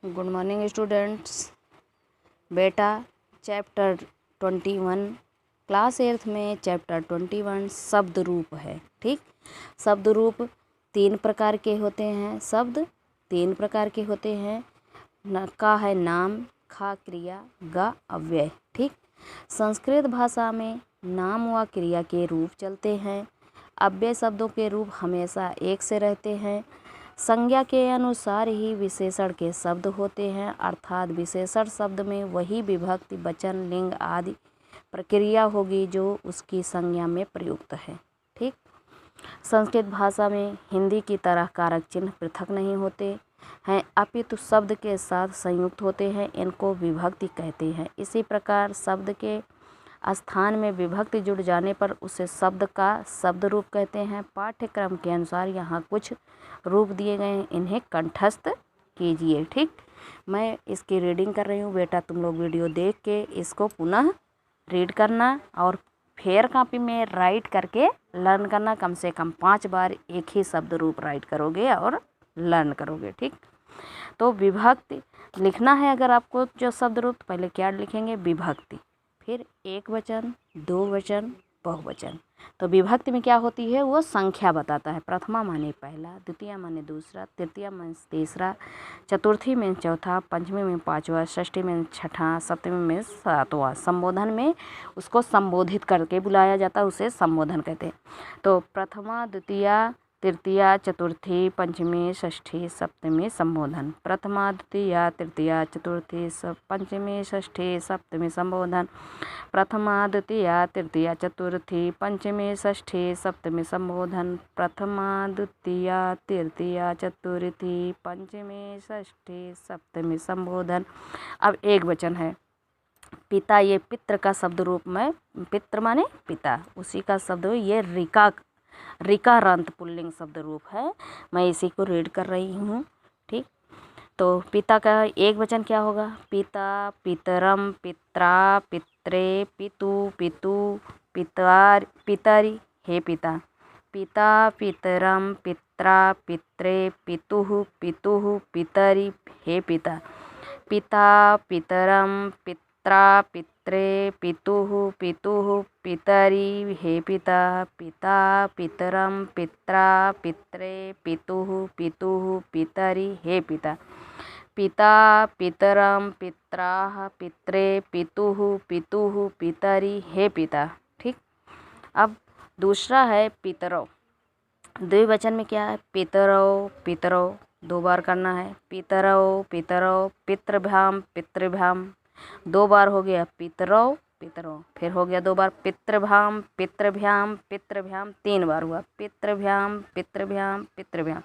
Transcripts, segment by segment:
Good morning students. बेटा chapter 21 class 8th में chapter 21 शब्द रूप है। ठीक, शब्द रूप 3 प्रकार के होते हैं। शब्द 3 प्रकार के होते हैं। का है नाम, खा क्रिया, गा अव्यय। ठीक, संस्कृत भाषा में नाम व क्रिया के रूप चलते हैं। अव्यय शब्दों के रूप हमेशा एक से रहते हैं। संज्ञा के अनुसार ही विशेषण के शब्द होते हैं, अर्थात विशेषण शब्द में वही विभक्ति, वचन, लिंग आदि प्रक्रिया होगी जो उसकी संज्ञा में प्रयुक्त है। ठीक, संस्कृत भाषा में हिंदी की तरह कारक चिन्ह पृथक नहीं होते हैं, अपितु शब्द के साथ संयुक्त होते हैं। इनको विभक्ति कहते हैं। इसी प्रकार शब्द के स्थान में विभक्ति जुड़ जाने पर उसे शब्द का शब्द रूप कहते हैं। पाठ्यक्रम के अनुसार यहाँ कुछ रूप दिए गए हैं, इन्हें कंठस्थ कीजिए। ठीक, मैं इसकी रीडिंग कर रही हूँ, बेटा तुम लोग वीडियो देख के इसको पुनः रीड करना और फेयर कॉपी में राइट करके लर्न करना। कम से कम 5 बार एक ही शब्द रूप राइट करोगे और लर्न करोगे। ठीक, तो विभक्ति लिखना है अगर आपको जो शब्द रूप, तो पहले क्या लिखेंगे? विभक्ति, फिर एक वचन, दो वचन, बहुवचन। तो विभक्ति में क्या होती है? वो संख्या बताता है। प्रथमा माने पहला, द्वितीय माने दूसरा, तृतीय माने तीसरा, चतुर्थी में चौथा, पंचमी में पांचवा, षष्ठी में छठा, सप्तमी में सातवां। संबोधन में उसको संबोधित करके बुलाया जाता है, उसे संबोधन कहते हैं। तो प्रथमा, द्वितीय, तृतीय, चतुर्थी, पंचमी, षष्ठी, सप्तमी संबोधन। प्रथमा, द्वितीय, तृतीय, चतुर्थी, पंचमी, षष्ठी, सप्तमी संबोधन। प्रथमा, द्वितीय, तृतीय, चतुर्थी, पंचमी, षष्ठी, सप्तमी संबोधन। प्रथमा, द्वितीय, तृतीय, चतुर्थी, पंचमी, षष्ठी, सप्तमी संबोधन। अब एक वचन है पिता। ये पितृ का शब्द रूप में, पितृ माने पिता, उसी का शब्द ये ऋकारांत पुल्लिंग शब्द रूप है। मैं इसी को रीड कर रही हूँ। ठीक, तो पिता का एक वचन क्या होगा? पिता, पितरम, पित्रा, पित्रे, पितु, पितु, पितार, पितरी, हे पिता। पिता, पितरम, पित्रा, पित्रे, पितुः, पितुः, पितरी, हे पिता। पिता, पितरम, पित्रा, पित्रे, पितुः, पितुः, पितरी, हे पिता। पिता, पितरम, पित्रा, पित्रे, पितुः, पितुः, पितरी, हे पिता। पिता, पितरम, पित्राः, पित्रे, पितुः, पितुः, पितरी, हे पिता। ठीक, अब दूसरा है पितरौ। द्विवचन में क्या है? पितरौ, पितरौ, 2 बार करना है। पितरौ, पितरौ, पितृभ्याम, पितृभ्याम, 2 बार हो गया। पितरौ, पितरौ, फिर हो गया 2 बार। पितृभ्याम, पितृभ्याम, पितृभ्याम, 3 बार हुआ। पितृभ्याम, पितृभ्याम, पितृभ्याम,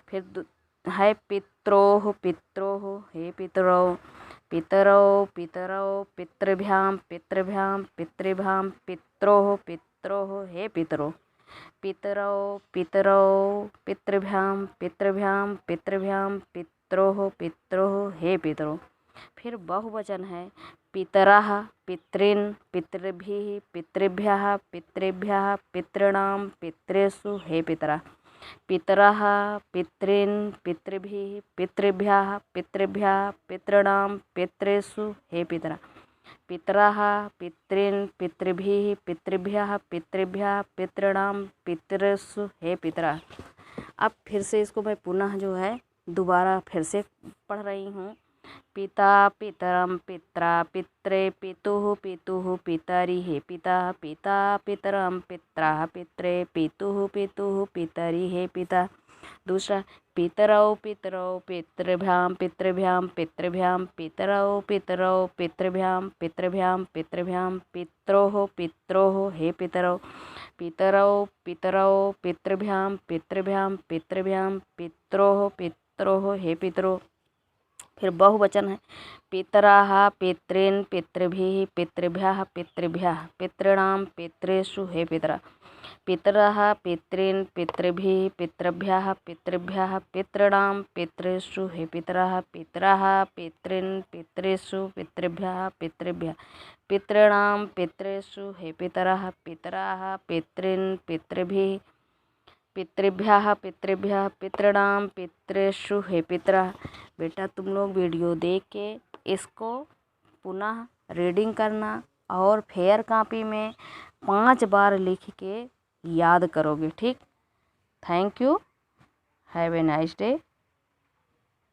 फिर है पित्रोः, पित्रोः, हे पितरौ। पितरौ, पितरौ, पितृभ्याम, पितृभ्याम, पितृभ्याम, पित्रोः, पित्रोः, हे पितरौ। पितरौ, पितरौ, पितृभ्याम, पितृभ्याम, पितृभ्याम, पित्रोः, पित्रोः, हे पितरौ। फिर बहुवचन है पितरः, पितॄन्, पितृभिः, पितृभ्यः, पितृभ्यः, पितॄणां, पितृषु, हे पितरः। पितरः, पितॄन्, पितृभिः, पितृभ्यः, पितृभ्यः, पितॄणां, पितृषु, हे पितरः। पितरः, पितॄन्, पितृभिः, पितृभ्यः, पितृभ्यः, पितॄणां, पितृषु, हे पितरः। अब फिर से इसको मैं पुनः जो है दोबारा फिर से पढ़ रही हूँ। पिता, पितरम, पित्रा, पित्रे, पितुः, पितुः, पितरी, हे पिता। पिता, पितरम, पित्रा, पित्रे, पितुः, पितुः, पितरी, हे पिता। दूसरा पितरौ, पितरौ, पितृभ्याम, पितृभ्याम, पितृभ्याम, पितरौ, पितरौ, पितृभ्याम, पितृभ्याम, पितृभ्याम, पित्रोः, पित्रोः, हे पितरौ। पितरौ, पितरौ, पितृभ्याम, पितृभ्याम, पितृभ्याम, पित्रोः, पित्रोः, हे पितरो। फिर बहुवचन है पितराः, पितॄन्, पितृभिः, पितृभ्यः, पितृभ्यः, पितॄणां, पितृषु, हे पितरः। पितरः, पितॄन्, पितृभिः, पितृभ्यः, पितृभ्यः, पितॄणां, पितृषु, हे पितरः। पितरः, पितॄन्, पितृषु, पितृभ्यः, पितृभ्यः, पितॄणां, पितृषु, हे पितरः। पितरः, पितॄन्, पितृभिः, पितृभ्यः, पितृभ्यः, पितॄणां, पितृषु, हे पितरः। बेटा तुम लोग वीडियो देख के इसको पुनः रीडिंग करना और फेयर कॉपी में 5 बार लिख के याद करोगे। ठीक, thank you, have a nice day.